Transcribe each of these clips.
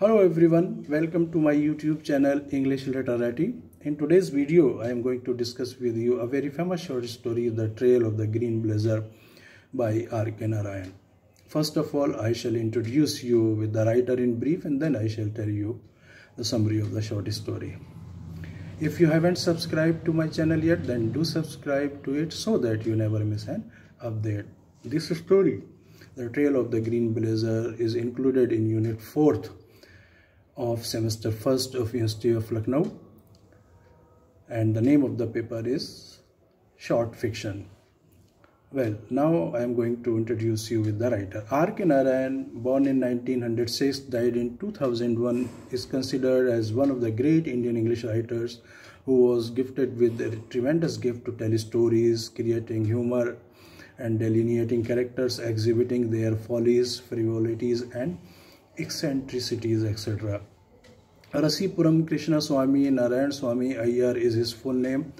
Hello everyone, welcome to my YouTube channel English Literati. In today's video, I am going to discuss with you a very famous short story, The Trail of the Green Blazer by R.K. Narayan. First of all, I shall introduce you with the writer in brief and then I shall tell you the summary of the short story. If you haven't subscribed to my channel yet, then do subscribe to it so that you never miss an update. This story, The Trail of the Green Blazer, is included in Unit 4th of semester 1st of University of Lucknow, and the name of the paper is Short Fiction. Well, now I am going to introduce you with the writer. R.K. Narayan, born in 1906, died in 2001, is considered as one of the great Indian English writers who was gifted with a tremendous gift to tell stories, creating humor and delineating characters, exhibiting their follies, frivolities and eccentricities, etc. Rasipuram Krishna Swami Narayan Swami Iyer is his full name,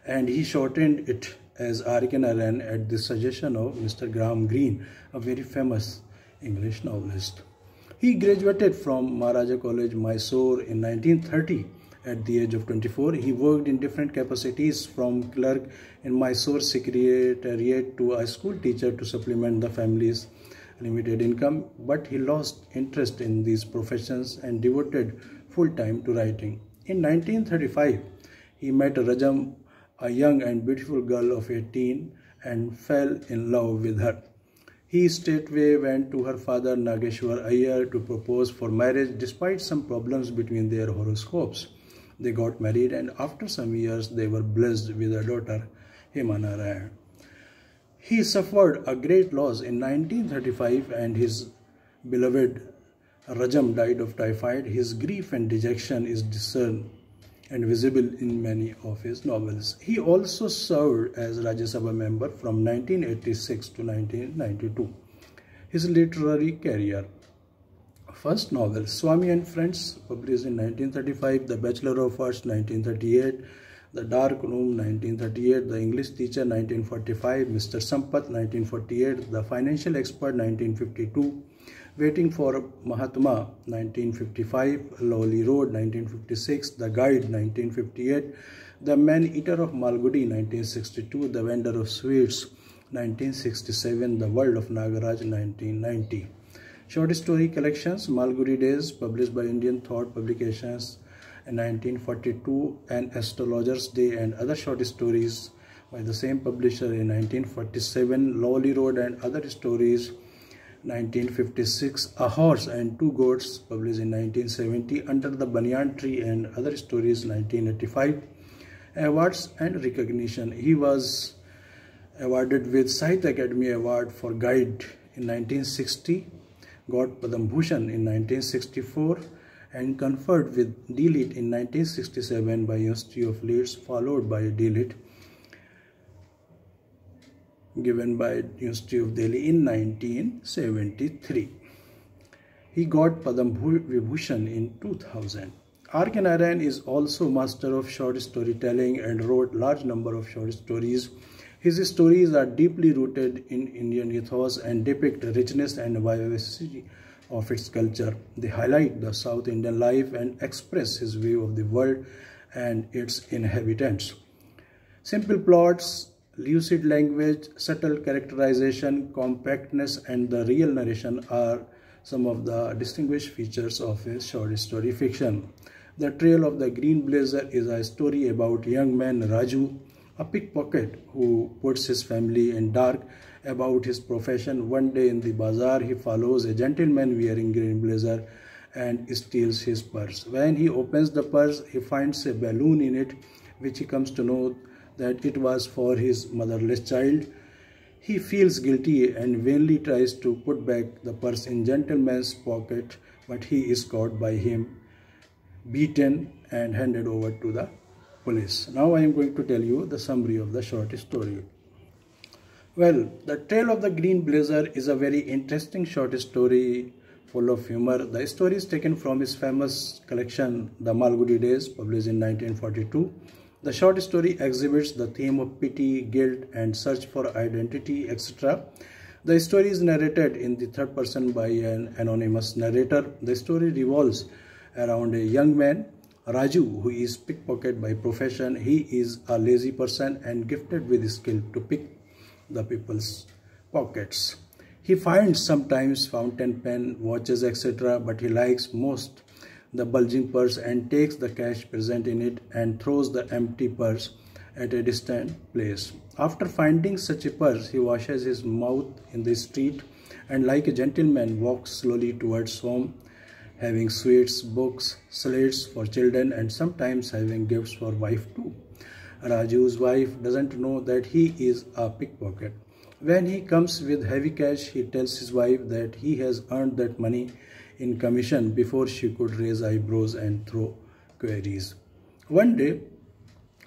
and he shortened it as R.K. Narayan at the suggestion of Mr. Graham Greene, a very famous English novelist. He graduated from Maharaja College, Mysore in 1930. At the age of 24, he worked in different capacities, from clerk in Mysore Secretariat to a school teacher to supplement the family's limited income, but he lost interest in these professions and devoted full time to writing. In 1935, he met Rajam, a young and beautiful girl of 18, and fell in love with her. He straightway went to her father Nageshwar Iyer to propose for marriage despite some problems between their horoscopes. They got married, and after some years they were blessed with a daughter, Hema Narayan. He suffered a great loss in 1935, and his beloved Rajam died of typhoid. His grief and dejection is discerned and visible in many of his novels. He also served as Rajya Sabha member from 1986 to 1992. His literary career. First novel, Swami and Friends, published in 1935, The Bachelor of Arts, 1938, The Dark Room, 1938, The English Teacher, 1945, Mr. Sampath, 1948, The Financial Expert, 1952, Waiting for Mahatma, 1955, Lowly Road, 1956, The Guide, 1958, The Man-Eater of Malgudi, 1962, The Vendor of Sweets, 1967, The World of Nagaraj, 1990. Short story collections, Malgudi Days, published by Indian Thought Publications in 1942, An Astrologer's Day and Other Short Stories by the same publisher in 1947, Lowly Road and Other Stories, 1956, A Horse and Two Goats, published in 1970, Under the Banyan Tree and Other Stories, 1985. Awards and recognition. He was awarded with Sahitya Academy Award for Guide in 1960, got Padam Bhushan in 1964, and conferred with D.Litt in 1967 by University of Leeds, followed by D.Litt given by University of Delhi in 1973. He got Padam Vibhushan in 2000. R.K. Narayan is also master of short storytelling and wrote large number of short stories. His stories are deeply rooted in Indian ethos and depict richness and vivacity of its culture. They highlight the South Indian life and express his view of the world and its inhabitants. Simple plots, lucid language, subtle characterization, compactness, and the real narration are some of the distinguished features of his short story fiction. The Trail of the Green Blazer is a story about young man Raju, a pickpocket who puts his family in dark about his profession. One day in the bazaar, he follows a gentleman wearing green blazer and steals his purse. When he opens the purse, he finds a balloon in it, which he comes to know that it was for his motherless child. He feels guilty and vainly tries to put back the purse in gentleman's pocket, but he is caught by him, beaten and handed over to the police. Now I am going to tell you the summary of the short story. Well, The Trail of the Green Blazer is a very interesting short story full of humor. The story is taken from his famous collection, The Malgudi Days, published in 1942. The short story exhibits the theme of pity, guilt, and search for identity, etc. The story is narrated in the third person by an anonymous narrator. The story revolves around a young man, Raju, who is pickpocket by profession. He is a lazy person and gifted with skill to pick the people's pockets. He finds sometimes fountain pen, watches, etc., but he likes most the bulging purse and takes the cash present in it and throws the empty purse at a distant place. After finding such a purse, he washes his mouth in the street and like a gentleman walks slowly towards home, having sweets, books, slates for children and sometimes having gifts for wife too. Raju's wife doesn't know that he is a pickpocket. When he comes with heavy cash, he tells his wife that he has earned that money in commission before she could raise eyebrows and throw queries. One day,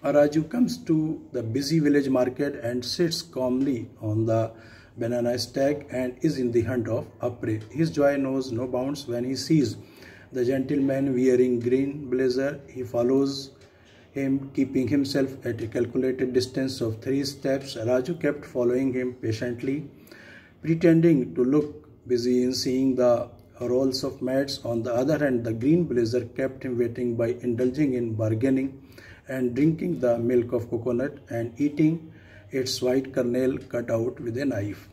Raju comes to the busy village market and sits calmly on the banana stack and is in the hunt of a prey. His joy knows no bounds when he sees the gentleman wearing green blazer. He follows him, keeping himself at a calculated distance of 3 steps. Raju kept following him patiently, pretending to look busy in seeing the rolls of mats. On the other hand, the green blazer kept him waiting by indulging in bargaining and drinking the milk of coconut and eating its white kernel cut out with a knife.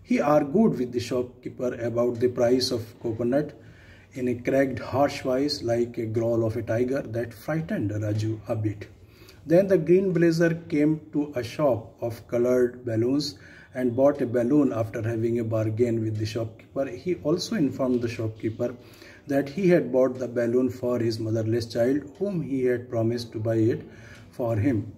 He argued with the shopkeeper about the price of coconut in a cracked, harsh voice like a growl of a tiger that frightened Raju a bit. Then the green blazer came to a shop of colored balloons and bought a balloon after having a bargain with the shopkeeper. He also informed the shopkeeper that he had bought the balloon for his motherless child, whom he had promised to buy it for him.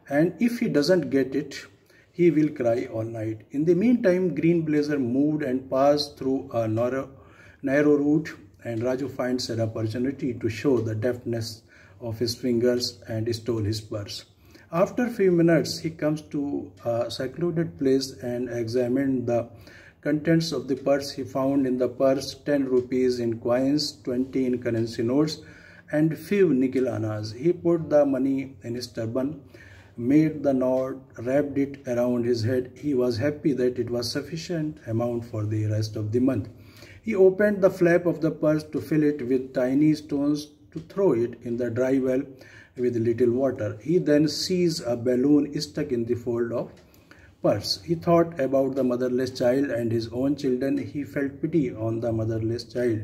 And if he doesn't get it, he will cry all night. In the meantime, green blazer moved and passed through a narrow route, and Raju finds an opportunity to show the deftness of his fingers and stole his purse. After a few minutes, he comes to a secluded place and examined the contents of the purse. He found in the purse 10 rupees in coins, 20 in currency notes, and few nickel annas. He put the money in his turban, made the knot, wrapped it around his head. He was happy that it was sufficient amount for the rest of the month. He opened the flap of the purse to fill it with tiny stones to throw it in the dry well with little water. He then sees a balloon stuck in the fold of purse. He thought about the motherless child and his own children. He felt pity on the motherless child.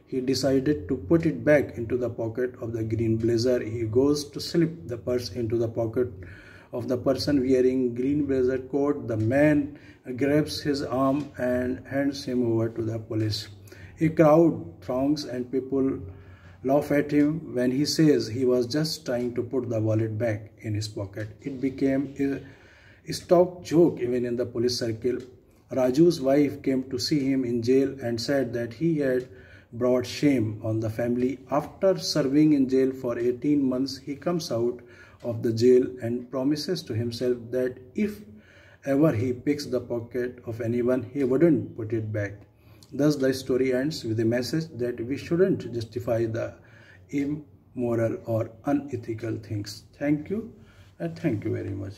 He decided to put it back into the pocket of the green blazer. He goes to slip the purse into the pocket of the person wearing green blazer coat. The man grabs his arm and hands him over to the police. A crowd throngs and people laugh at him when he says he was just trying to put the wallet back in his pocket. It became a stock joke even in the police circle. Raju's wife came to see him in jail and said that he had brought shame on the family. After serving in jail for 18 months, he comes out of the jail and promises to himself that if ever he picks the pocket of anyone, he wouldn't put it back. Thus, the story ends with a message that we shouldn't justify the immoral or unethical things. Thank you and thank you very much.